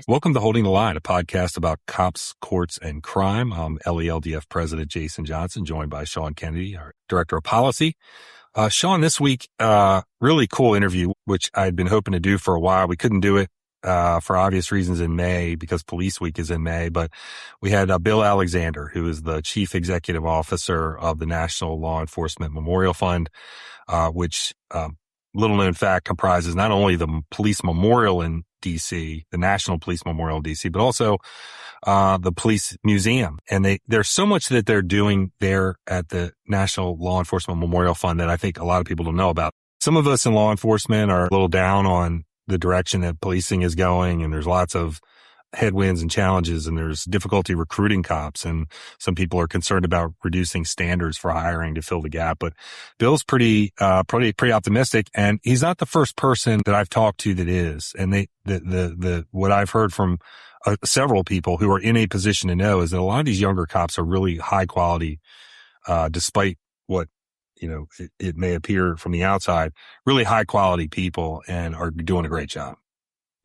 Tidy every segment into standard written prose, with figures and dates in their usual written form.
Welcome to Holding the Line, a podcast about cops, courts, and crime. I'm LELDF President Jason Johnson, joined by Sean Kennedy, our Director of Policy. Sean, this week, really cool interview, which I'd been hoping to do for a while. We couldn't do it for obvious reasons in May because Police Week is in May, but we had Bill Alexander, who is the Chief Executive Officer of the National Law Enforcement Memorial Fund, which little known fact comprises not only the police memorial in DC, the National Police Memorial in DC, but also the police museum. And there's so much that they're doing there at the National Law Enforcement Memorial Fund that I think a lot of people don't know about. Some of us in law enforcement are a little down on the direction that policing is going, and there's lots of headwinds and challenges, and there's difficulty recruiting cops, and some people are concerned about reducing standards for hiring to fill the gap. But Bill's pretty optimistic, and he's not the first person that I've talked to that is. And what I've heard from several people who are in a position to know is that a lot of these younger cops are really high quality, despite what it may appear from the outside, really high quality people, and are doing a great job.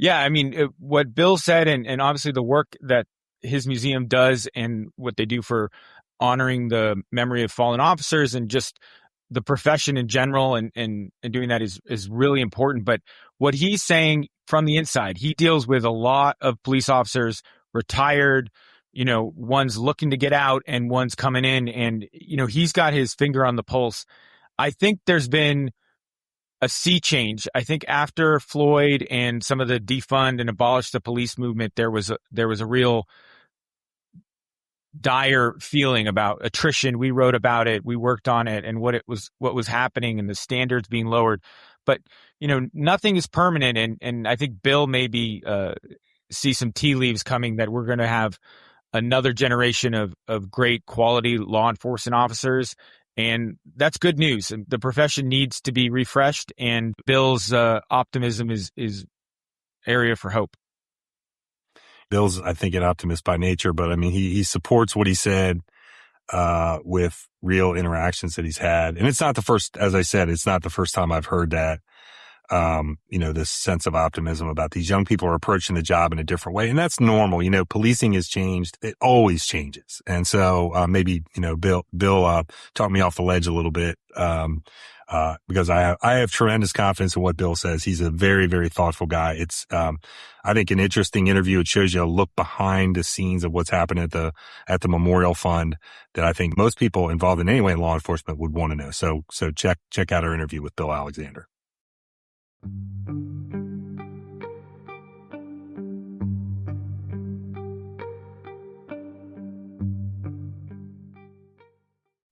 Yeah, I mean, what Bill said, and obviously the work that his museum does and what they do for honoring the memory of fallen officers and just the profession in general and doing that is really important. But what he's saying from the inside, he deals with a lot of police officers, retired, one's looking to get out and one's coming in, and, he's got his finger on the pulse. I think there's been a sea change. I think after Floyd and some of the defund and abolish the police movement, there was a real dire feeling about attrition. We wrote about it, we worked on it, and what was happening and the standards being lowered. But nothing is permanent, and I think Bill maybe see some tea leaves coming that we're going to have another generation of great quality law enforcement officers. And that's good news. The profession needs to be refreshed, and Bill's optimism is area for hope. Bill's, I think, an optimist by nature, but I mean, he supports what he said with real interactions that he's had. And it's not the first, as I said, it's not the first time I've heard that. This sense of optimism about these young people are approaching the job in a different way. And that's normal. Policing has changed. It always changes. And so, maybe, Bill talked me off the ledge a little bit, because I have tremendous confidence in what Bill says. He's a very, very thoughtful guy. It's, I think, an interesting interview. It shows you a look behind the scenes of what's happened at the Memorial Fund that I think most people involved in any way in law enforcement would want to know. So check out our interview with Bill Alexander.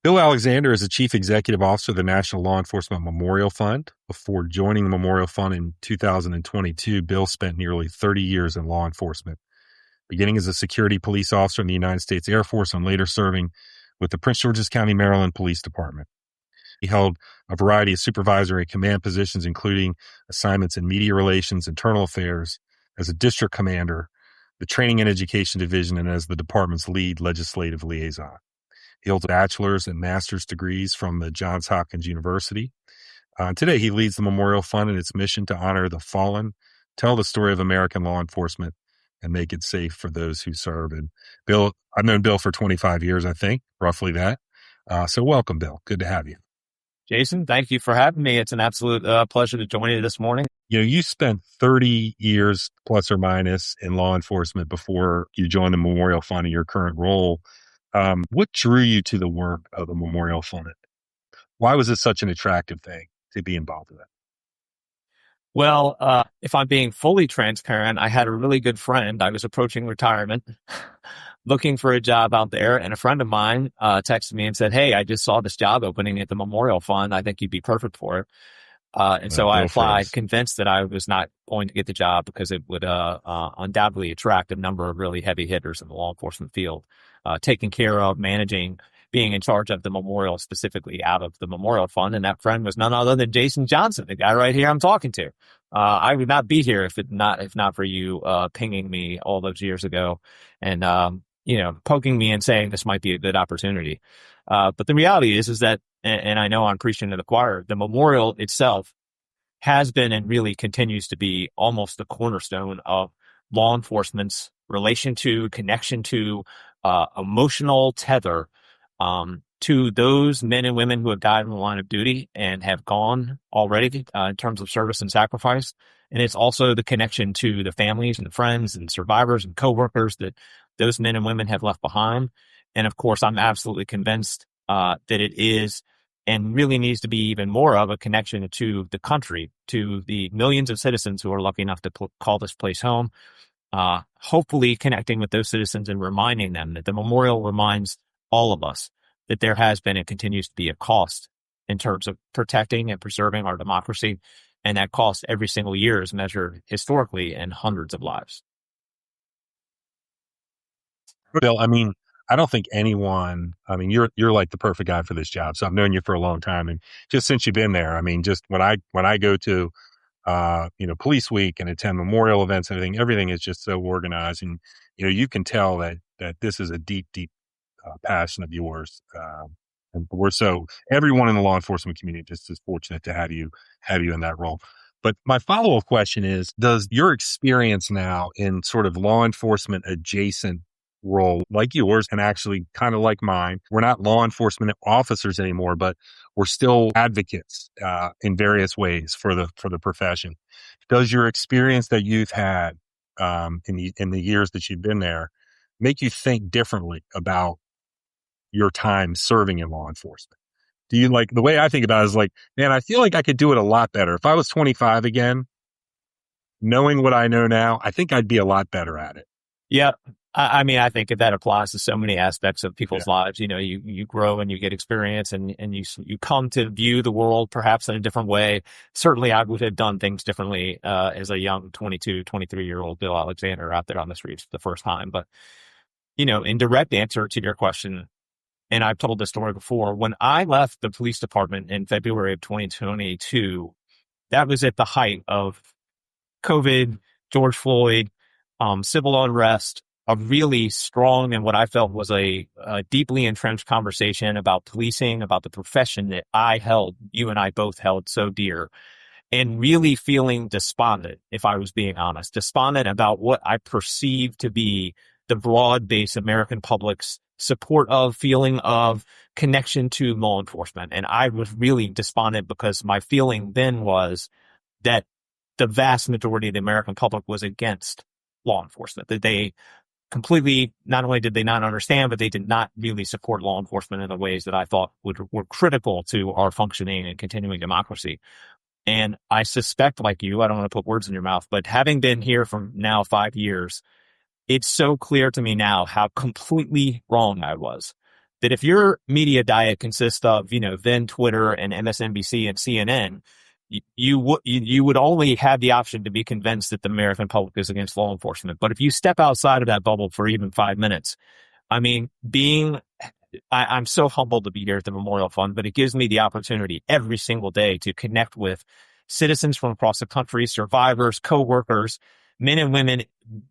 Bill Alexander is the Chief Executive Officer of the National Law Enforcement Memorial Fund. Before joining the Memorial Fund in 2022, Bill spent nearly 30 years in law enforcement, beginning as a security police officer in the United States Air Force and later serving with the Prince George's County, Maryland Police Department. He held a variety of supervisory and command positions, including assignments in media relations, internal affairs, as a district commander, the training and education division, and as the department's lead legislative liaison. He holds bachelor's and master's degrees from the Johns Hopkins University. Today, he leads the Memorial Fund in its mission to honor the fallen, tell the story of American law enforcement, and make it safe for those who serve. And Bill, I've known Bill for 25 years, I think, roughly that. So welcome, Bill. Good to have you. Jason, thank you for having me. It's an absolute pleasure to join you this morning. You spent 30 years plus or minus in law enforcement before you joined the Memorial Fund in your current role. What drew you to the work of the Memorial Fund? Why was it such an attractive thing to be involved with it? Well, if I'm being fully transparent, I had a really good friend. I was approaching retirement, looking for a job out there, and a friend of mine texted me and said, "Hey, I just saw this job opening at the Memorial Fund. I think you'd be perfect for it." So I applied, convinced that I was not going to get the job because it would undoubtedly attract a number of really heavy hitters in the law enforcement field, taking care of, managing, being in charge of the memorial, specifically out of the Memorial Fund. And that friend was none other than Jason Johnson, the guy right here I'm talking to. I would not be here if not for you pinging me all those years ago. And poking me and saying this might be a good opportunity. But the reality is that, and I know I'm preaching to the choir, the memorial itself has been and really continues to be almost the cornerstone of law enforcement's connection to, emotional tether, to those men and women who have died in the line of duty and have gone already, in terms of service and sacrifice. And it's also the connection to the families and the friends and survivors and coworkers that those men and women have left behind. And of course, I'm absolutely convinced, that it is and really needs to be even more of a connection to the country, to the millions of citizens who are lucky enough to call this place home. Hopefully connecting with those citizens and reminding them that the memorial reminds all of us that there has been and continues to be a cost in terms of protecting and preserving our democracy. And that cost every single year is measured historically in hundreds of lives. Bill, I mean, I don't think anyone, I mean, you're like the perfect guy for this job. So I've known you for a long time. And just since you've been there, I mean, just when I go to, police week and attend memorial events, and everything is just so organized. And, you can tell that this is a deep, deep passion of yours. And everyone in the law enforcement community just is fortunate to have you in that role. But my follow-up question is, does your experience now in sort of law enforcement adjacent role like yours, and actually kind of like mine, we're not law enforcement officers anymore, but we're still advocates in various ways for the profession. Does your experience that you've had in the years that you've been there make you think differently about your time serving in law enforcement? Do you, like, the way I think about it is like, man, I feel like I could do it a lot better. If I was 25 again, knowing what I know now, I think I'd be a lot better at it. Yeah. I mean, I think that applies to so many aspects of people's lives. You grow and you get experience and you come to view the world perhaps in a different way. Certainly I would have done things differently, as a young 22, 23-year-old Bill Alexander out there on the streets for the first time. But, in direct answer to your question, and I've told this story before, when I left the police department in February of 2022, that was at the height of COVID, George Floyd, civil unrest, a really strong and what I felt was a deeply entrenched conversation about policing, about the profession that you and I both held so dear, and really feeling despondent, if I was being honest, despondent about what I perceived to be the broad-based American public's feeling of connection to law enforcement. And I was really despondent because my feeling then was that the vast majority of the American public was against law enforcement, that they completely, not only did they not understand, but they did not really support law enforcement in the ways that I thought were critical to our functioning and continuing democracy. And I suspect, like you, I don't want to put words in your mouth, but having been here for now 5 years, it's so clear to me now how completely wrong I was. That if your media diet consists of, then Twitter and MSNBC and CNN, you would only have the option to be convinced that the American public is against law enforcement. But if you step outside of that bubble for even 5 minutes, I mean, I'm so humbled to be here at the Memorial Fund, but it gives me the opportunity every single day to connect with citizens from across the country, survivors, coworkers, men and women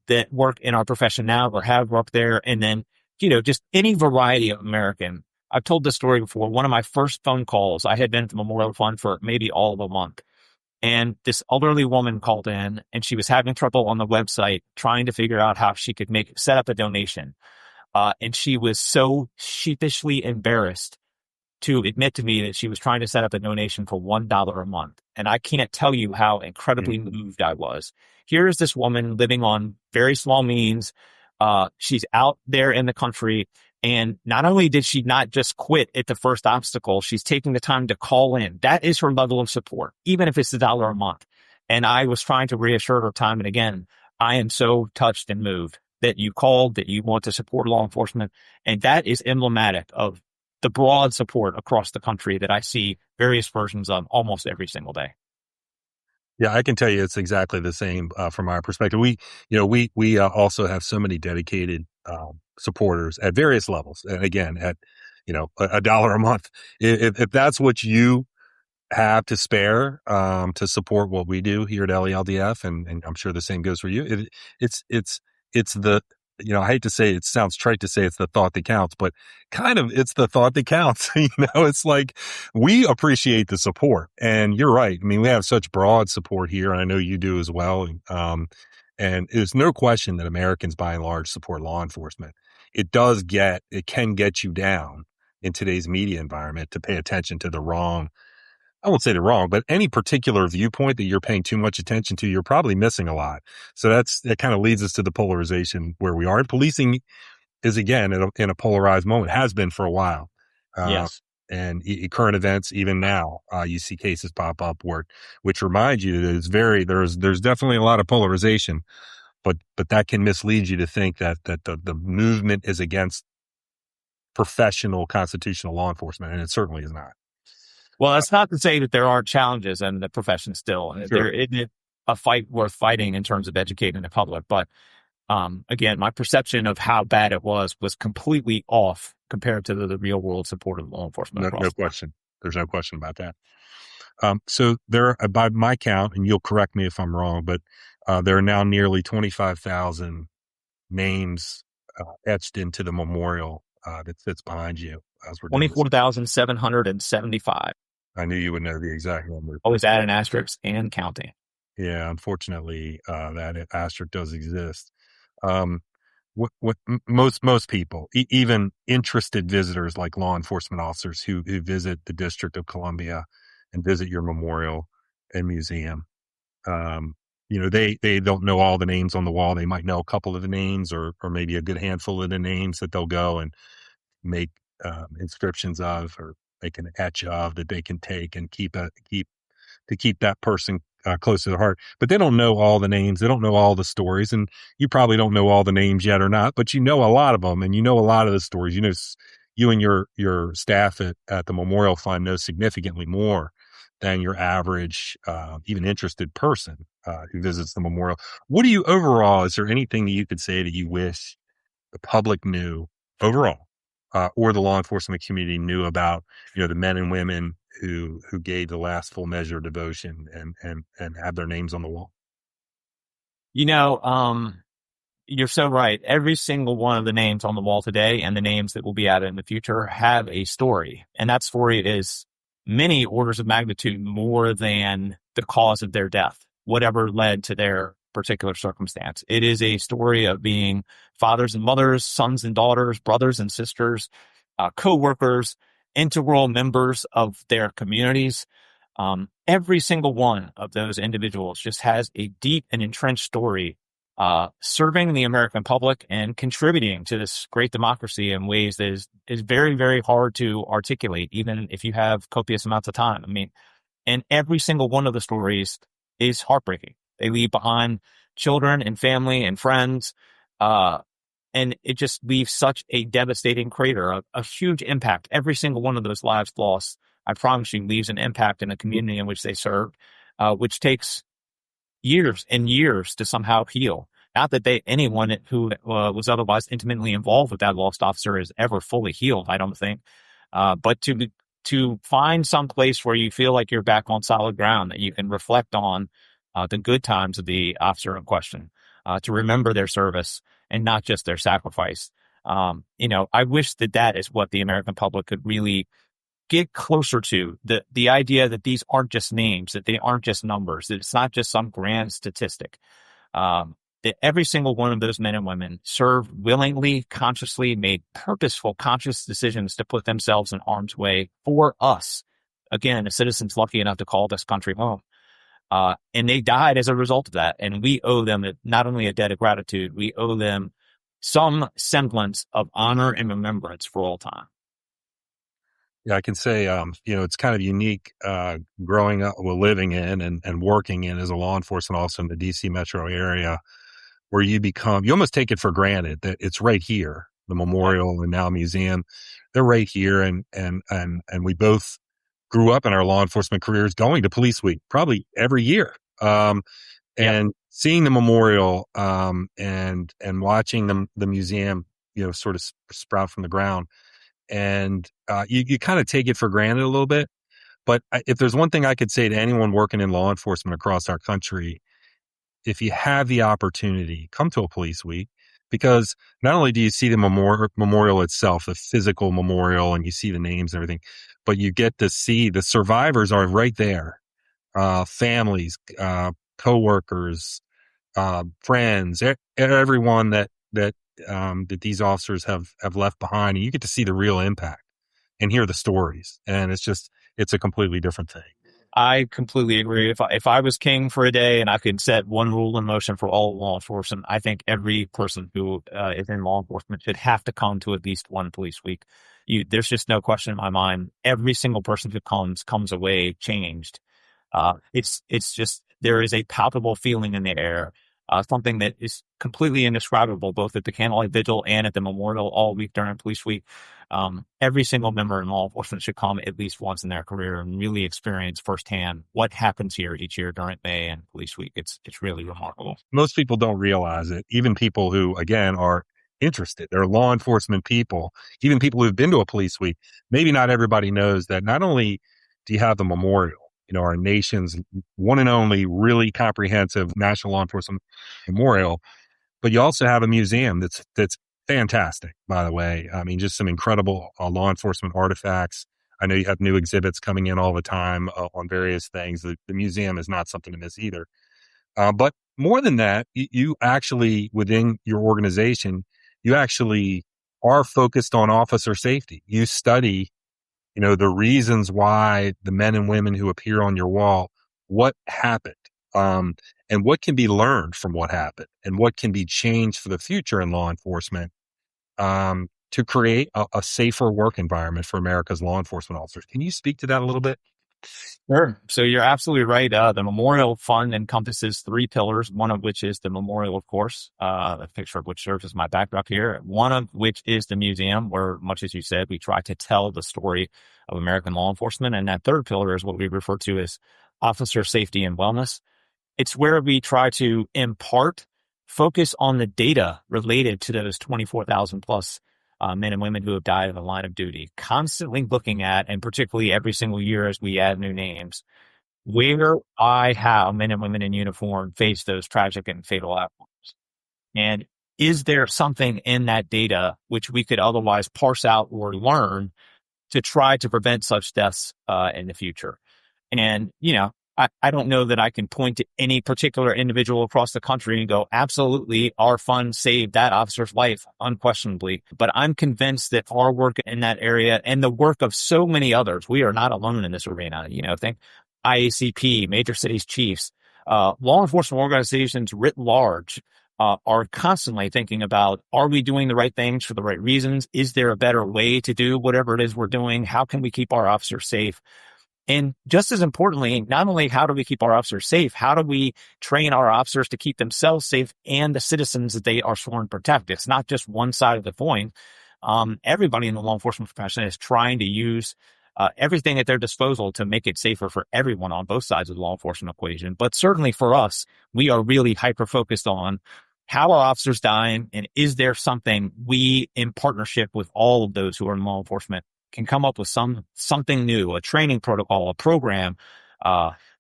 that work in our profession now or have worked there, and then, just any variety of American. I've told this story before. One of my first phone calls, I had been at the Memorial Fund for maybe all of a month. And this elderly woman called in and she was having trouble on the website trying to figure out how she could set up a donation. And she was so sheepishly embarrassed to admit to me that she was trying to set up a donation for $1 a month. And I can't tell you how incredibly moved I was. Here is this woman living on very small means. She's out there in the country. And not only did she not just quit at the first obstacle, she's taking the time to call in. That is her level of support, even if it's $1 a month. And I was trying to reassure her time and again, I am so touched and moved that you called, that you want to support law enforcement. And that is emblematic of the broad support across the country that I see various versions of almost every single day. Yeah, I can tell you it's exactly the same from our perspective. We also have so many dedicated supporters at various levels. And again, at $1 a month, if that's what you have to spare to support what we do here at LELDF, and I'm sure the same goes for you. It's I hate to say it sounds trite to say it's the thought that counts, but kind of it's the thought that counts. It's like we appreciate the support, and you're right. I mean, we have such broad support here, and I know you do as well. And there's no question that Americans by and large support law enforcement. It can get you down in today's media environment to pay attention to I won't say the wrong, but any particular viewpoint that you're paying too much attention to, you're probably missing a lot. So that kind of leads us to the polarization where we are. And policing is again in a polarized moment, has been for a while. Yes. And current events, even now, you see cases pop up which remind you that there's definitely a lot of polarization, but that can mislead you to think that the movement is against professional constitutional law enforcement, and it certainly is not. Well, that's not to say that there aren't challenges in the profession still. Sure. There isn't a fight worth fighting in terms of educating the public. But again, my perception of how bad it was completely off compared to the real world support of law enforcement. No question. There's no question about that. So there, by my count, and you'll correct me if I'm wrong, but there are now nearly 25,000 names etched into the memorial that sits behind you. 24,775. I knew you would know the exact number. Always add an asterisk and counting. Yeah, unfortunately, that asterisk does exist. What most people, even interested visitors like law enforcement officers who visit the District of Columbia and visit your memorial and museum, they don't know all the names on the wall. They might know a couple of the names or maybe a good handful of the names that they'll go and make inscriptions of or make an etch of that they can take and keep that person close to their heart. But they don't know all the names. They don't know all the stories. And you probably don't know all the names yet or not, but you know a lot of them and you know a lot of the stories. You and your staff at the Memorial Fund know significantly more than your average, even interested person who visits the memorial. Overall, is there anything that you could say that you wish the public knew overall, or the law enforcement community knew about, the men and women who gave the last full measure of devotion and have their names on the wall? You're so right. Every single one of the names on the wall today and the names that will be added in the future have a story. And that story is many orders of magnitude more than the cause of their death, whatever led to their particular circumstance. It is a story of being fathers and mothers, sons and daughters, brothers and sisters, coworkers, integral members of their communities. Every single one of those individuals just has a deep and entrenched story, serving the American public and contributing to this great democracy in ways that is very, very hard to articulate, even if you have copious amounts of time. I mean, and every single one of the stories is heartbreaking. They leave behind children and family and friends, and it just leaves such a devastating crater, a huge impact. Every single one of those lives lost, I promise you, leaves an impact in the community in which they served, which takes years and years to somehow heal. Not that anyone who was otherwise intimately involved with that lost officer is ever fully healed, I don't think. But to find some place where you feel like you're back on solid ground, that you can reflect on the good times of the officer in question, to remember their service and not just their sacrifice. I wish that is what the American public could really get closer to, the idea that these aren't just names, that they aren't just numbers, that it's not just some grand statistic. That every single one of those men and women served willingly, consciously, made purposeful, conscious decisions to put themselves in harm's way for us. Again, the citizens lucky enough to call this country home. And they died as a result of that. And we owe them not only a debt of gratitude, we owe them some semblance of honor and remembrance for all time. Yeah, I can say, it's kind of unique growing up, living in and working in as a law enforcement officer in the DC metro area, where you almost take it for granted that it's right here, the memorial and now museum, they're right here. And we both grew up in our law enforcement careers going to Police Week probably every year. And seeing the memorial, and watching the museum, sort of sprout from the ground. And you kind of take it for granted a little bit. But if there's one thing I could say to anyone working in law enforcement across our country, if you have the opportunity, come to a Police Week, because not only do you see the memorial itself, the physical memorial, and you see the names and everything, but you get to see the survivors are right there. Families, coworkers, friends, everyone that these officers have left behind, and you get to see the real impact and hear the stories. And it's a completely different thing. I completely agree. If I was king for a day and I could set one rule in motion for all law enforcement, I think every person who is in law enforcement should have to come to at least one police week. There's just no question in my mind. Every single person who comes away changed. It's just, there is a palpable feeling in the air, something that is completely indescribable, both at the Candlelight Vigil and at the memorial all week during Police Week. Every single member in law enforcement should come at least once in their career and really experience firsthand what happens here each year during May and Police Week. It's really remarkable. Most people don't realize it. Even people who, again, are interested, they're law enforcement people, even people who've been to a police week. Maybe not everybody knows that not only do you have the memorial, our nation's one and only really comprehensive National Law Enforcement Memorial, but you also have a museum that's fantastic, by the way. I mean, just some incredible law enforcement artifacts. I know you have new exhibits coming in all the time on various things. The museum is not something to miss either. But more than that, you actually, within your organization, you actually are focused on officer safety. You study, the reasons why the men and women who appear on your wall, what happened, and what can be learned from what happened, and what can be changed for the future in law enforcement, to create a safer work environment for America's law enforcement officers. Can you speak to that a little bit? Sure. So you're absolutely right. The Memorial Fund encompasses 3 pillars, one of which is the memorial, of course, a picture of which serves as my backdrop here. One of which is the museum, where, much as you said, we try to tell the story of American law enforcement. And that third pillar is what we refer to as officer safety and wellness. It's where we try to focus on the data related to those 24,000 plus men and women who have died in the line of duty, constantly looking at, and particularly every single year as we add new names, how men and women in uniform face those tragic and fatal outcomes. And is there something in that data which we could otherwise parse out or learn to try to prevent such deaths in the future? And, I don't know that I can point to any particular individual across the country and go, absolutely, our fund saved that officer's life, unquestionably. But I'm convinced that our work in that area and the work of so many others, we are not alone in this arena. Think IACP, major cities chiefs, law enforcement organizations writ large are constantly thinking about, are we doing the right things for the right reasons? Is there a better way to do whatever it is we're doing? How can we keep our officers safe? And just as importantly, not only how do we keep our officers safe, how do we train our officers to keep themselves safe and the citizens that they are sworn to protect? It's not just one side of the coin. Everybody in the law enforcement profession is trying to use everything at their disposal to make it safer for everyone on both sides of the law enforcement equation. But certainly for us, we are really hyper-focused on how are officers dying, and is there something we, in partnership with all of those who are in law enforcement, can come up with something new, a training protocol, a program,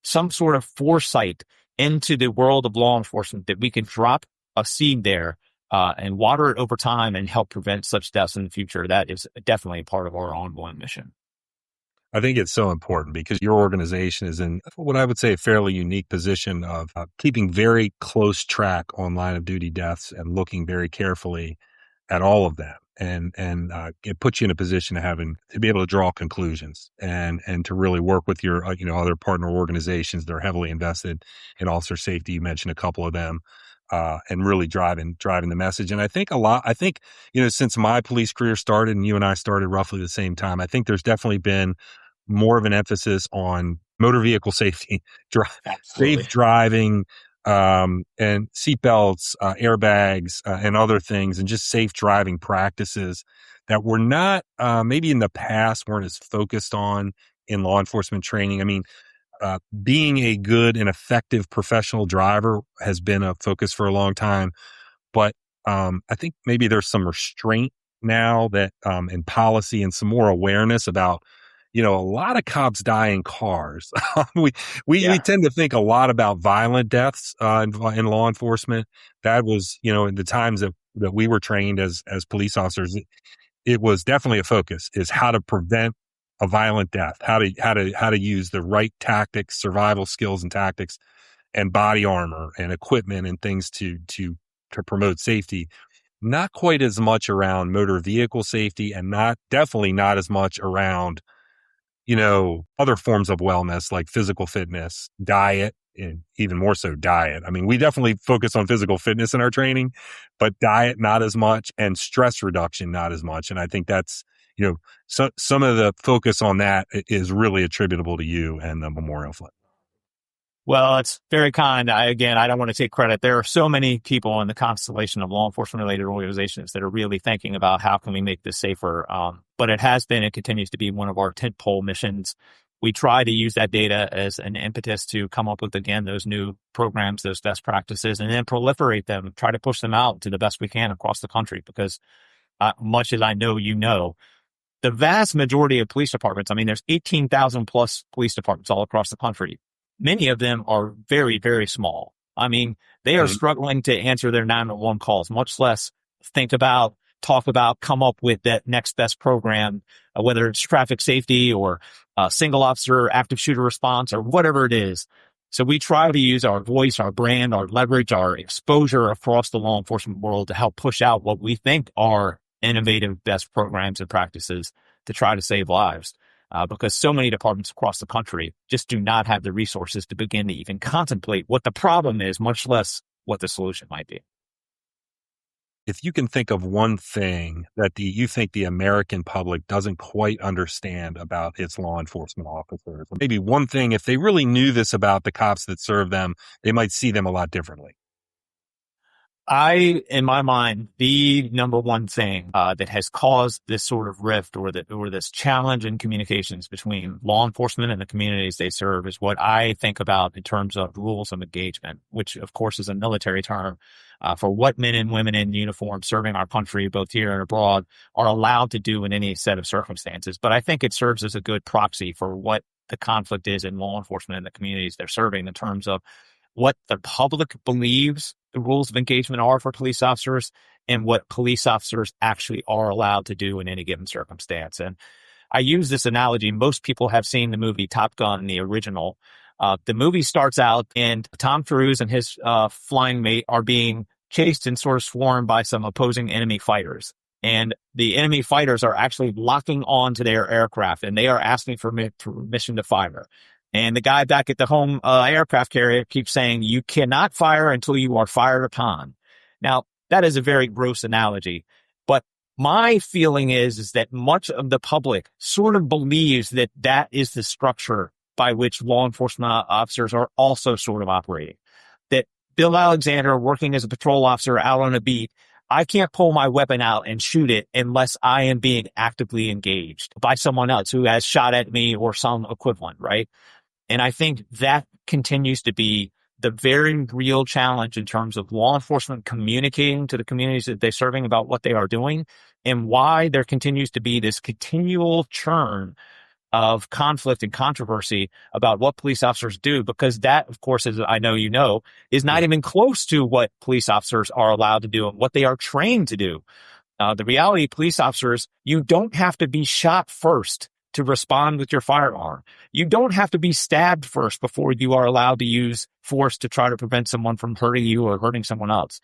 some sort of foresight into the world of law enforcement that we can drop a seed there and water it over time and help prevent such deaths in the future. That is definitely part of our ongoing mission. I think it's so important because your organization is in what I would say a fairly unique position of keeping very close track on line of duty deaths and looking very carefully at all of them. And it puts you in a position to be able to draw conclusions and to really work with your, other partner organizations that are heavily invested in officer safety. You mentioned a couple of them, and really driving the message. And I think since my police career started and you and I started roughly the same time, I think there's definitely been more of an emphasis on motor vehicle safety, safe driving, and seatbelts, airbags, and other things, and just safe driving practices that were not, maybe in the past weren't as focused on in law enforcement training. I mean, being a good and effective professional driver has been a focus for a long time, but I think maybe there's some restraint now that in policy and some more awareness about, a lot of cops die in cars. We tend to think a lot about violent deaths in law enforcement. That was, in the times of that we were trained as police officers, it was definitely a focus, is how to prevent a violent death, how to use the right tactics, survival skills and tactics, and body armor and equipment and things to promote safety. Not quite as much around motor vehicle safety, and definitely not as much around, other forms of wellness like physical fitness, diet, and even more so diet. I mean, we definitely focus on physical fitness in our training, but diet, not as much, and stress reduction, not as much. And I think that's, some of the focus on that is really attributable to you and the Memorial Fund. Well, it's very kind. I don't want to take credit. There are so many people in the constellation of law enforcement related organizations that are really thinking about how can we make this safer. But it has been and continues to be one of our tentpole missions. We try to use that data as an impetus to come up with, again, those new programs, those best practices, and then proliferate them, try to push them out to the best we can across the country. Because much as I know, the vast majority of police departments, I mean, there's 18,000 plus police departments all across the country. Many of them are very, very small. I mean, they are struggling to answer their 911 calls, much less talk about, come up with that next best program, whether it's traffic safety or single officer active shooter response or whatever it is. So we try to use our voice, our brand, our leverage, our exposure across the law enforcement world to help push out what we think are innovative best programs and practices to try to save lives. Because so many departments across the country just do not have the resources to begin to even contemplate what the problem is, much less what the solution might be. If you can think of one thing that you think the American public doesn't quite understand about its law enforcement officers, maybe one thing, if they really knew this about the cops that serve them, they might see them a lot differently. In my mind, the number one thing that has caused this sort of rift or this challenge in communications between law enforcement and the communities they serve is what I think about in terms of rules of engagement, which of course is a military term for what men and women in uniform serving our country, both here and abroad, are allowed to do in any set of circumstances. But I think it serves as a good proxy for what the conflict is in law enforcement and the communities they're serving in terms of what the public believes the rules of engagement are for police officers and what police officers actually are allowed to do in any given circumstance. And I use this analogy. Most people have seen the movie Top Gun, the original. The movie starts out and Tom Cruise and his flying mate are being chased and sort of swarmed by some opposing enemy fighters. And the enemy fighters are actually locking on to their aircraft and they are asking for permission to fire. And the guy back at the home aircraft carrier keeps saying, you cannot fire until you are fired upon. Now, that is a very gross analogy. But my feeling is that much of the public sort of believes that that is the structure by which law enforcement officers are also sort of operating. That Bill Alexander, working as a patrol officer out on a beat, I can't pull my weapon out and shoot it unless I am being actively engaged by someone else who has shot at me or some equivalent, right? And I think that continues to be the very real challenge in terms of law enforcement communicating to the communities that they're serving about what they are doing and why there continues to be this continual churn of conflict and controversy about what police officers do, because that, of course, as I know you know, is not even close to what police officers are allowed to do and what they are trained to do. The reality, police officers, you don't have to be shot first to respond with your firearm. You don't have to be stabbed first before you are allowed to use force to try to prevent someone from hurting you or hurting someone else.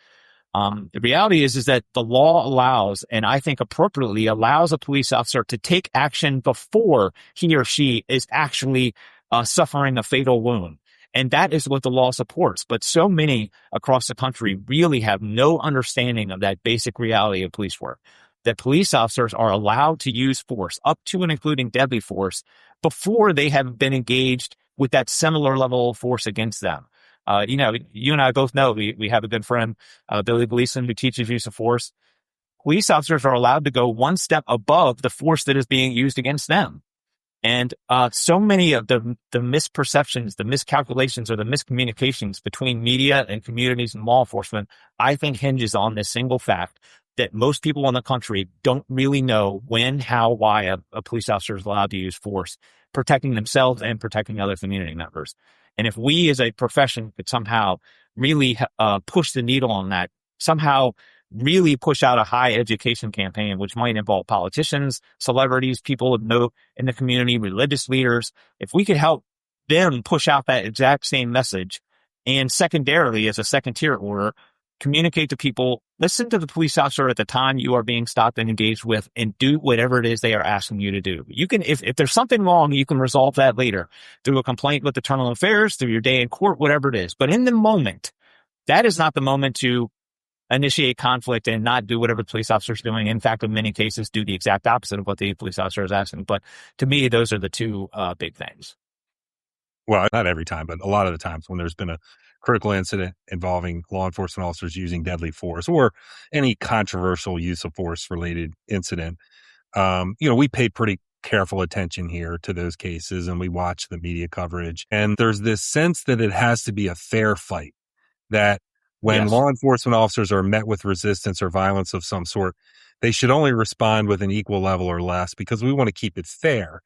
The reality is that the law allows, and I think appropriately allows, a police officer to take action before he or she is actually suffering a fatal wound. And that is what the law supports. But so many across the country really have no understanding of that basic reality of police work, that police officers are allowed to use force up to and including deadly force before they have been engaged with that similar level of force against them. You and I both know we have a good friend, Billy Gleason, who teaches use of force. Police officers are allowed to go one step above the force that is being used against them. And so many of the misperceptions, the miscalculations, or the miscommunications between media and communities and law enforcement, I think hinges on this single fact that most people in the country don't really know when, how, why a police officer is allowed to use force, protecting themselves and protecting other community members. And if we as a profession could somehow really push the needle on that, somehow really push out a high education campaign, which might involve politicians, celebrities, people of note in the community, religious leaders. If we could help them push out that exact same message, and secondarily, as a second tier order, communicate to people, listen to the police officer at the time you are being stopped and engaged with, and do whatever it is they are asking you to do. You can, if there's something wrong, you can resolve that later through a complaint with internal affairs, through your day in court, whatever it is. But in the moment, that is not the moment to initiate conflict and not do whatever the police officer is doing. In fact, in many cases, do the exact opposite of what the police officer is asking. But to me, those are the two big things. Well, not every time, but a lot of the times when there's been a critical incident involving law enforcement officers using deadly force or any controversial use of force related incident, we pay pretty careful attention here to those cases and we watch the media coverage. And there's this sense that it has to be a fair fight, that when law enforcement officers are met with resistance or violence of some sort, they should only respond with an equal level or less because we want to keep it fair.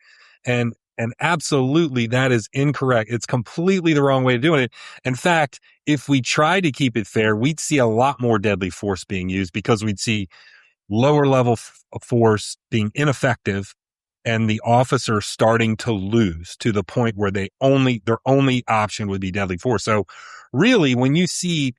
And absolutely, that is incorrect. It's completely the wrong way of doing it. In fact, if we try to keep it fair, we'd see a lot more deadly force being used because we'd see lower level force being ineffective and the officer starting to lose to the point where their only option would be deadly force. So really, when you see,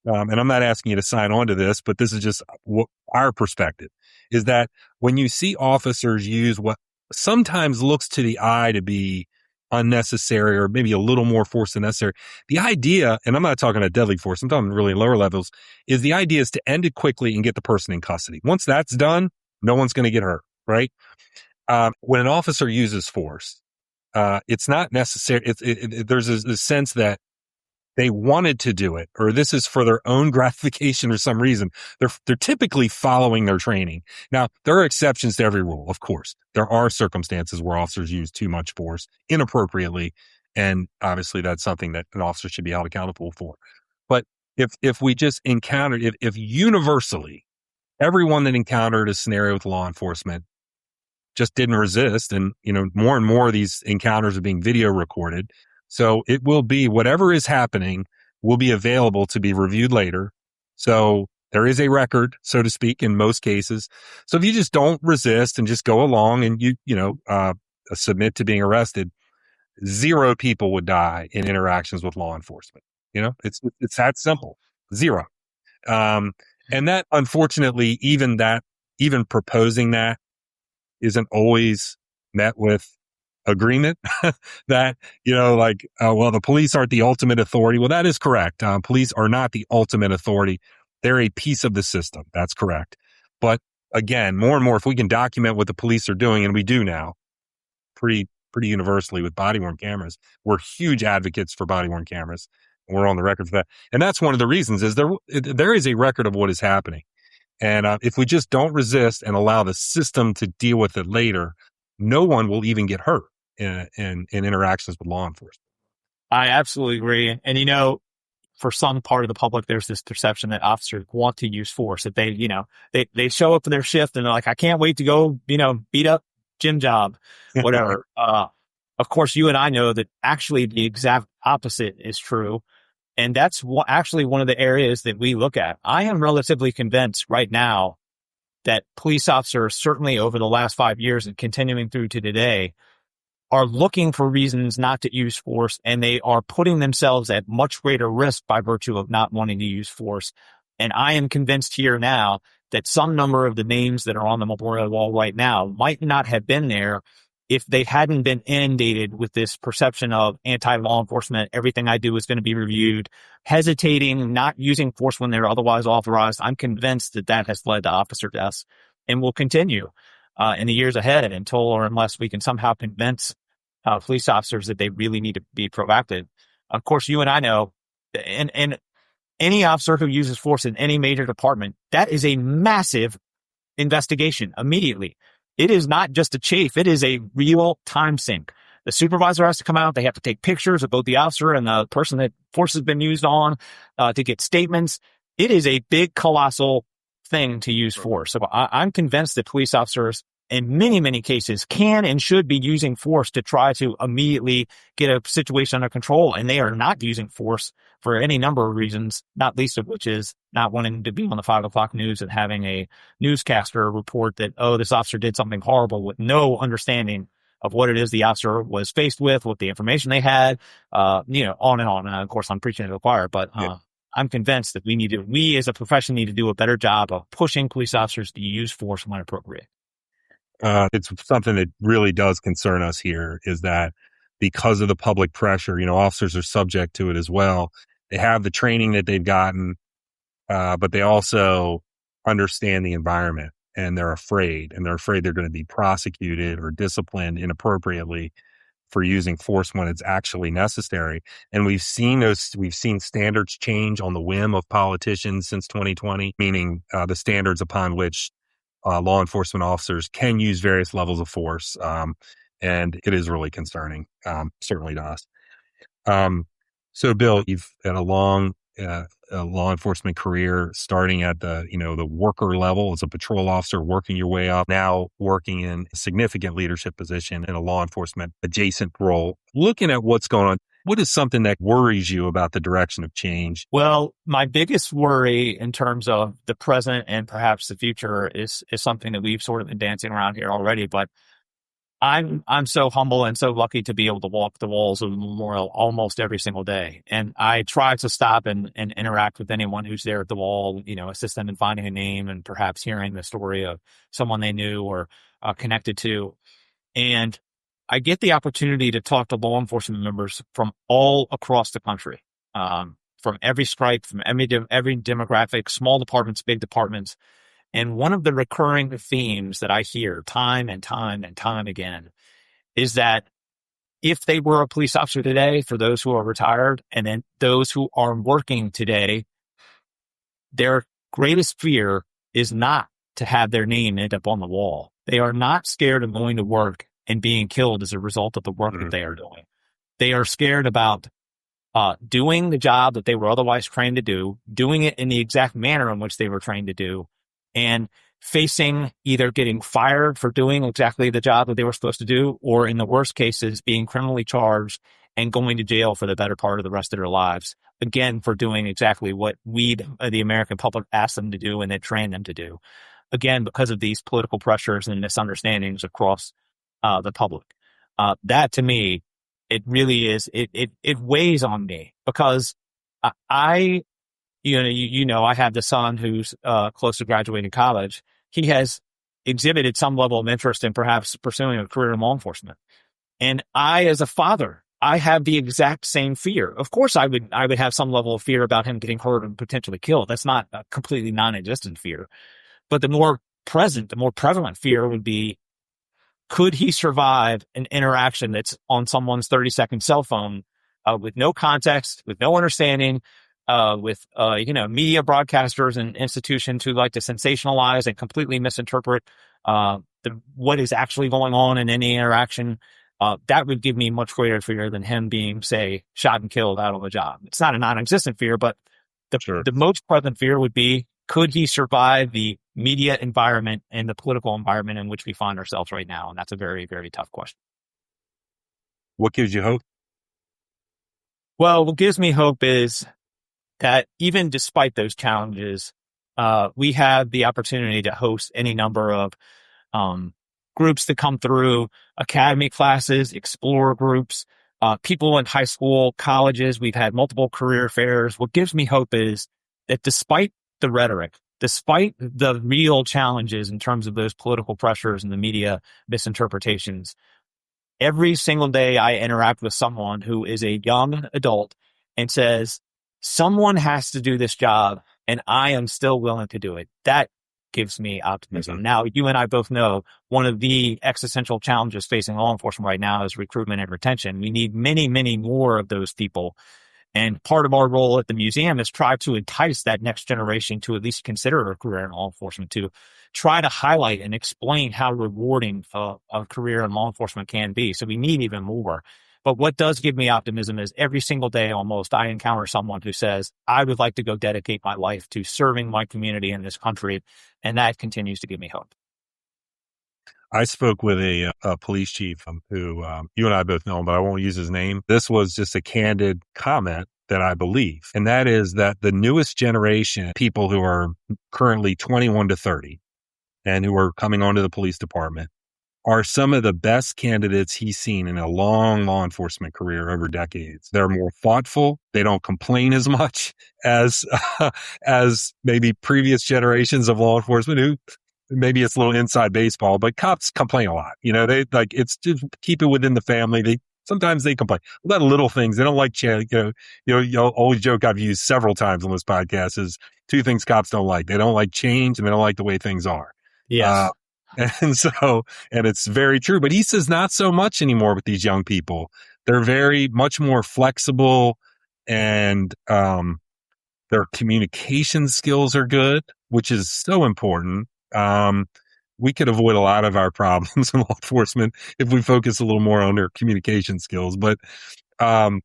and I'm not asking you to sign on to this, but this is just what our perspective is, that when you see officers use what sometimes looks to the eye to be unnecessary or maybe a little more force than necessary, the idea, and I'm not talking about deadly force, I'm talking really lower levels, is the idea is to end it quickly and get the person in custody. Once that's done, no one's going to get hurt, right? When an officer uses force, it's not necessary. There's a sense that they wanted to do it, or this is for their own gratification or some reason. They're typically following their training. Now, there are exceptions to every rule, of course. There are circumstances where officers use too much force inappropriately, and obviously that's something that an officer should be held accountable for. But if we just encountered, if universally everyone that encountered a scenario with law enforcement just didn't resist, and more and more of these encounters are being video recorded. So it will be, whatever is happening will be available to be reviewed later. So there is a record, so to speak, in most cases. So if you just don't resist and just go along and you submit to being arrested, 0 people would die in interactions with law enforcement. It's that simple. 0. And that, unfortunately, even proposing that isn't always met with agreement that, the police aren't the ultimate authority. Well, that is correct. Police are not the ultimate authority. They're a piece of the system. That's correct. But again, more and more, if we can document what the police are doing, and we do now pretty universally with body-worn cameras, we're huge advocates for body-worn cameras. And we're on the record for that. And that's one of the reasons is there is a record of what is happening. And if we just don't resist and allow the system to deal with it later, no one will even get hurt in interactions with law enforcement. I absolutely agree. And, for some part of the public, there's this perception that officers want to use force, that they show up for their shift and they're like, I can't wait to go, beat up Jim Job, whatever. Of course, you and I know that actually the exact opposite is true. And that's actually one of the areas that we look at. I am relatively convinced right now that police officers, certainly over the last 5 years and continuing through to today, are looking for reasons not to use force, and they are putting themselves at much greater risk by virtue of not wanting to use force. And I am convinced here now that some number of the names that are on the memorial wall right now might not have been there if they hadn't been inundated with this perception of anti-law enforcement. Everything I do is going to be reviewed, hesitating, not using force when they're otherwise authorized. I'm convinced that has led to officer deaths and will continue in the years ahead unless we can somehow convince police officers that they really need to be proactive. Of course, you and I know, and any officer who uses force in any major department, that is a massive investigation immediately. It is not just a chafe. It is a real time sink. The supervisor has to come out. They have to take pictures of both the officer and the person that force has been used on to get statements. It is a big, colossal thing to use force. So I'm convinced that police officers in many, many cases can and should be using force to try to immediately get a situation under control. And they are not using force for any number of reasons, not least of which is not wanting to be on the 5 o'clock news and having a newscaster report that, oh, this officer did something horrible with no understanding of what it is the officer was faced with, what the information they had, on and on. And of course, I'm preaching to the choir, but I'm convinced that we as a profession need to do a better job of pushing police officers to use force when appropriate. It's something that really does concern us here is that because of the public pressure, officers are subject to it as well. They have the training that they've gotten, but they also understand the environment and they're afraid they're going to be prosecuted or disciplined inappropriately for using force when it's actually necessary. And we've seen standards change on the whim of politicians since 2020, meaning the standards upon which law enforcement officers can use various levels of force. And it is really concerning, certainly to us. So Bill, you've had a long law enforcement career starting at the worker level as a patrol officer, working your way up, now working in a significant leadership position in a law enforcement adjacent role. Looking at what's going on, what is something that worries you about the direction of change? Well, my biggest worry in terms of the present and perhaps the future is something that we've sort of been dancing around here already, but I'm so humble and so lucky to be able to walk the walls of the memorial almost every single day. And I try to stop and interact with anyone who's there at the wall, assist them in finding a name and perhaps hearing the story of someone they knew or connected to. And I get the opportunity to talk to law enforcement members from all across the country, from every stripe, from every demographic, small departments, big departments. And one of the recurring themes that I hear time and time and time again is that if they were a police officer today, for those who are retired, and then those who are working today, their greatest fear is not to have their name end up on the wall. They are not scared of going to work and being killed as a result of the work that they are doing. They are scared about doing the job that they were otherwise trained to do, doing it in the exact manner in which they were trained to do, and facing either getting fired for doing exactly the job that they were supposed to do, or in the worst cases, being criminally charged and going to jail for the better part of the rest of their lives, again, for doing exactly what we, the American public, asked them to do and then trained them to do. Again, because of these political pressures and misunderstandings across the public. That to me, it really is, it weighs on me because I have the son who's close to graduating college. He has exhibited some level of interest in perhaps pursuing a career in law enforcement. And I, as a father, I have the exact same fear. Of course, I would have some level of fear about him getting hurt and potentially killed. That's not a completely non-existent fear. But the more prevalent fear would be, could he survive an interaction that's on someone's 30-second cell phone with no context, with no understanding, with media broadcasters and institutions who like to sensationalize and completely misinterpret what is actually going on in any interaction? That would give me much greater fear than him being, say, shot and killed out of a job. It's not a non-existent fear, but the most present fear would be, could he survive the media environment and the political environment in which we find ourselves right now? And that's a very, very tough question. What gives you hope? Well, what gives me hope is that even despite those challenges, we have the opportunity to host any number of groups that come through, academy classes, explorer groups, people in high school, colleges. We've had multiple career fairs. What gives me hope is that despite the rhetoric, despite the real challenges in terms of those political pressures and the media misinterpretations, every single day I interact with someone who is a young adult and says, someone has to do this job and I am still willing to do it. That gives me optimism. Mm-hmm. Now, you and I both know one of the existential challenges facing law enforcement right now is recruitment and retention. We need many, many more of those people. And part of our role at the museum is try to entice that next generation to at least consider a career in law enforcement, to try to highlight and explain how rewarding a career in law enforcement can be. So we need even more. But what does give me optimism is every single day almost I encounter someone who says, I would like to go dedicate my life to serving my community in this country. And that continues to give me hope. I spoke with a police chief who you and I both know him, but I won't use his name. This was just a candid comment that I believe, and that is that the newest generation, people who are currently 21 to 30 and who are coming onto the police department, are some of the best candidates he's seen in a long law enforcement career over decades. They're more thoughtful. They don't complain as much as as maybe previous generations of law enforcement who maybe it's a little inside baseball, but cops complain a lot. You know, they like it's just keep it within the family. Sometimes they complain about little things. They don't like you always joke I've used several times on this podcast is two things cops don't like. They don't like change and they don't like the way things are. Yes. And it's very true, but he says not so much anymore with these young people. They're very much more flexible and, their communication skills are good, which is so important. We could avoid a lot of our problems in law enforcement if we focus a little more on their communication skills. But, I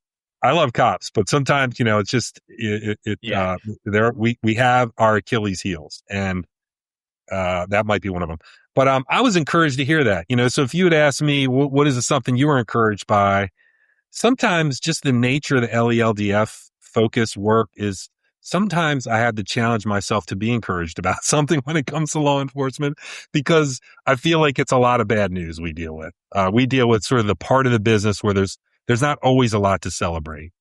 love cops, but sometimes, it's just, we have our Achilles heels and, that might be one of them. But I was encouraged to hear that. So if you had asked me, what is something you were encouraged by? Sometimes just the nature of the LELDF focus work is sometimes I had to challenge myself to be encouraged about something when it comes to law enforcement because I feel like it's a lot of bad news we deal with. We deal with sort of the part of the business where there's not always a lot to celebrate,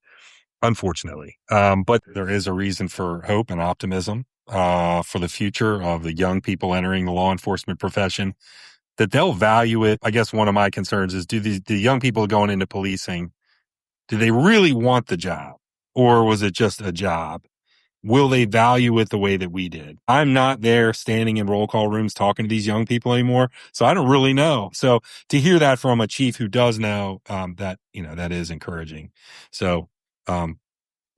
unfortunately. But there is a reason for hope and optimism. For the future of the young people entering the law enforcement profession, that they'll value it. I guess one of my concerns is the young people going into policing, do they really want the job or was it just a job? Will they value it the way that we did? I'm not there standing in roll call rooms talking to these young people anymore. So I don't really know. So to hear that from a chief who does know, that is encouraging. So,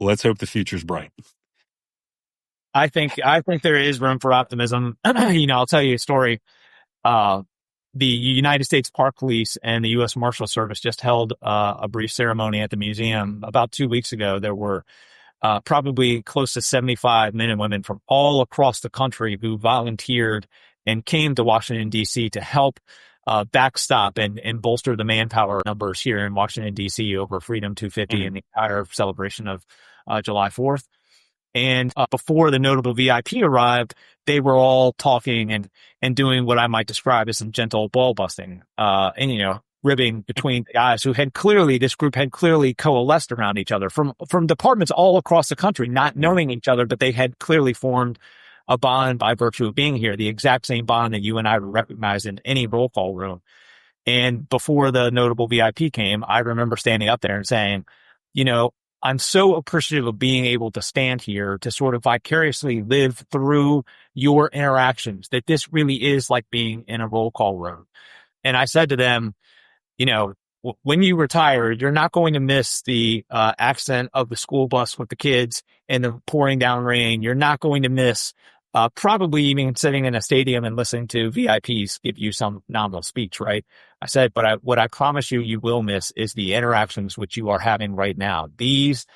let's hope the future's bright. I think there is room for optimism. I'll tell you a story. The United States Park Police and the U.S. Marshal Service just held a brief ceremony at the museum about 2 weeks ago. There were probably close to 75 men and women from all across the country who volunteered and came to Washington, D.C. to help backstop and bolster the manpower numbers here in Washington, D.C. over Freedom 250 and the entire celebration of July 4th. And before the notable VIP arrived, they were all talking and doing what I might describe as some gentle ball busting, and ribbing between the guys who this group had clearly coalesced around each other from departments all across the country, not knowing each other, but they had clearly formed a bond by virtue of being here, the exact same bond that you and I would recognize in any roll call room. And before the notable VIP came, I remember standing up there and saying, I'm so appreciative of being able to stand here to sort of vicariously live through your interactions, that this really is like being in a roll call room. And I said to them, when you retire, you're not going to miss the accent of the school bus with the kids and the pouring down rain. You're not going to miss probably even sitting in a stadium and listening to VIPs give you some nominal speech, right? I said, but what I promise you will miss is the interactions which you are having right now. These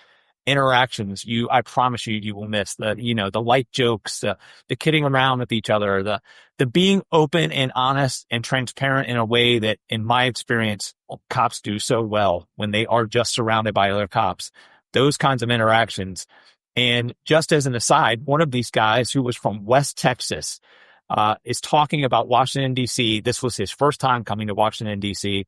interactions, I promise you will miss the light jokes, the kidding around with each other, the being open and honest and transparent in a way that, in my experience, cops do so well when they are just surrounded by other cops. Those kinds of interactions. And just as an aside, one of these guys who was from West Texas is talking about Washington, D.C. This was his first time coming to Washington, D.C.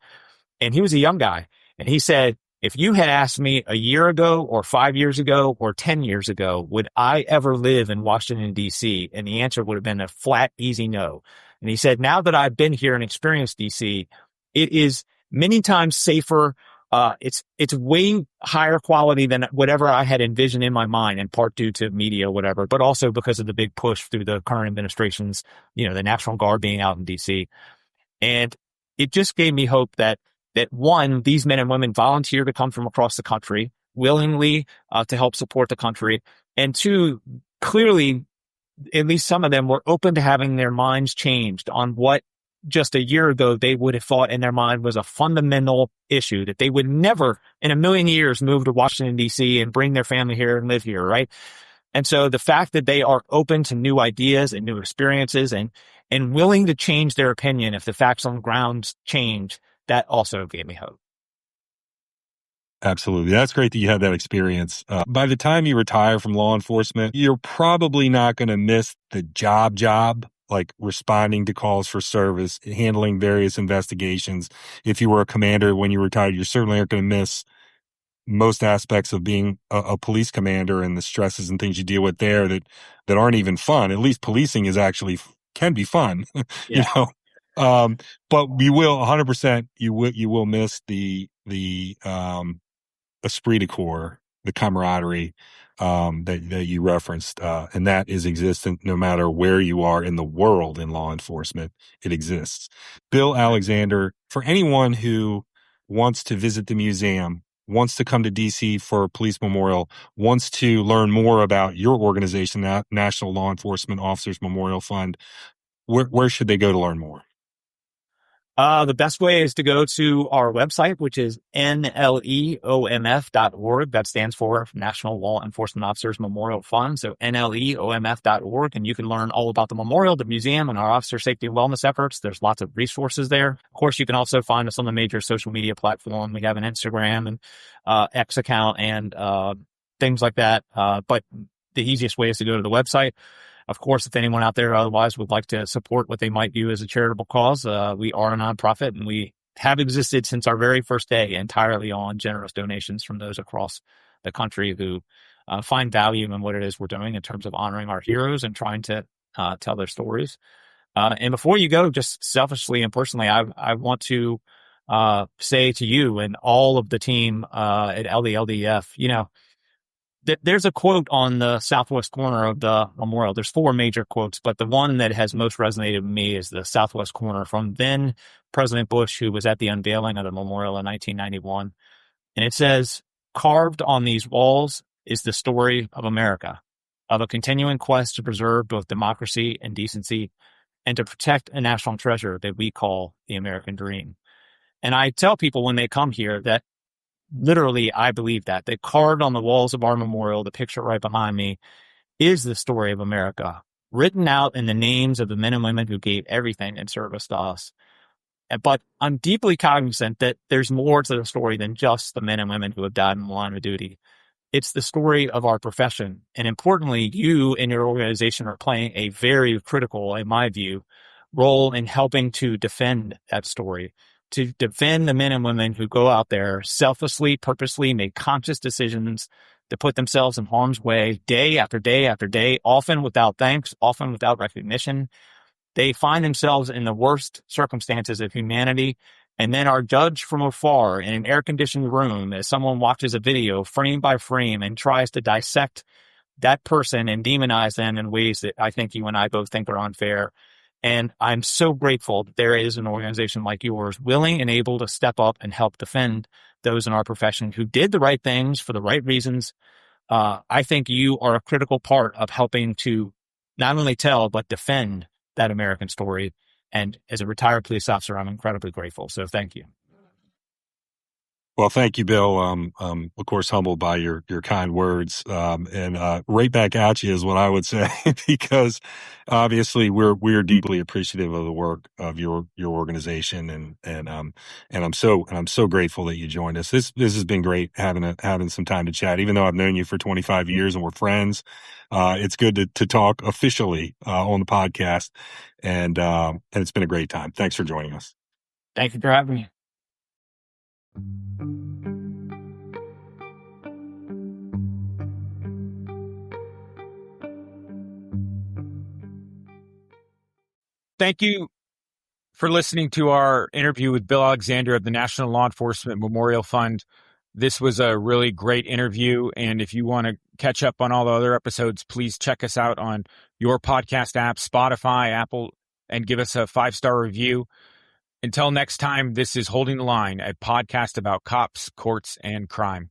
And he was a young guy. And he said, if you had asked me a year ago or 5 years ago or 10 years ago, would I ever live in Washington, D.C.? And the answer would have been a flat, easy no. And he said, now that I've been here and experienced D.C., it is many times safer. It's way higher quality than whatever I had envisioned in my mind, in part due to media, whatever, but also because of the big push through the current administration's, the National Guard being out in DC. And it just gave me hope that one, these men and women volunteer to come from across the country willingly to help support the country. And two, clearly, at least some of them were open to having their minds changed on what just a year ago they would have thought in their mind was a fundamental issue, that they would never in a million years move to Washington, D.C. and bring their family here and live here, right? And so the fact that they are open to new ideas and new experiences and and willing to change their opinion if the facts on the ground change, that also gave me hope. Absolutely. That's great that you had that experience. By the time you retire from law enforcement, you're probably not going to miss the job, like responding to calls for service, handling various investigations. If you were a commander when you retired, you certainly aren't going to miss most aspects of being a police commander and the stresses and things you deal with there that aren't even fun. At least policing is actually can be fun, you Yeah. know. But you will 100%. You will miss the esprit de corps, the camaraderie that you referenced, and that is existent no matter where you are in the world in law enforcement. It exists. Bill Alexander, for anyone who wants to visit the museum, wants to come to DC for Police Memorial, wants to learn more about your organization, National Law Enforcement Officers Memorial Fund, where should they go to learn more? The best way is to go to our website, which is nleomf.org. That stands for National Law Enforcement Officers Memorial Fund. So nleomf.org. And you can learn all about the memorial, the museum, and our officer safety and wellness efforts. There's lots of resources there. Of course, you can also find us on the major social media platform. We have an Instagram and X account and things like that. But the easiest way is to go to the website. Of course, if anyone out there otherwise would like to support what they might view as a charitable cause, we are a nonprofit and we have existed since our very first day entirely on generous donations from those across the country who find value in what it is we're doing in terms of honoring our heroes and trying to tell their stories. And before you go, just selfishly and personally, I want to say to you and all of the team at LELDF, there's a quote on the southwest corner of the memorial. There's 4 major quotes, but the one that has most resonated with me is the southwest corner from then President Bush, who was at the unveiling of the memorial in 1991. And it says, "Carved on these walls is the story of America, of a continuing quest to preserve both democracy and decency, and to protect a national treasure that we call the American dream." And I tell people when they come here that literally, I believe that. They carved on the walls of our memorial, the picture right behind me, is the story of America, written out in the names of the men and women who gave everything in service to us. But I'm deeply cognizant that there's more to the story than just the men and women who have died in the line of duty. It's the story of our profession. And importantly, you and your organization are playing a very critical, in my view, role in helping to defend that story, to defend the men and women who go out there selflessly, purposely make conscious decisions to put themselves in harm's way day after day after day, often without thanks, often without recognition. They find themselves in the worst circumstances of humanity and then are judged from afar in an air-conditioned room as someone watches a video frame by frame and tries to dissect that person and demonize them in ways that I think you and I both think are unfair. And I'm so grateful that there is an organization like yours willing and able to step up and help defend those in our profession who did the right things for the right reasons. I think you are a critical part of helping to not only tell, but defend that American story. And as a retired police officer, I'm incredibly grateful. So thank you. Well, thank you, Bill. Of course, humbled by your kind words, and right back at you is what I would say, because obviously we're deeply appreciative of the work of your organization, and I'm so grateful that you joined us. This has been great having some time to chat. Even though I've known you for 25 years and we're friends, it's good to talk officially on the podcast, and it's been a great time. Thanks for joining us. Thank you for having me. Thank you for listening to our interview with Bill Alexander of the National Law Enforcement Memorial Fund. This was a really great interview. And if you want to catch up on all the other episodes, please check us out on your podcast app, Spotify, Apple, and give us a 5-star review. Until next time, this is Holding the Line, a podcast about cops, courts, and crime.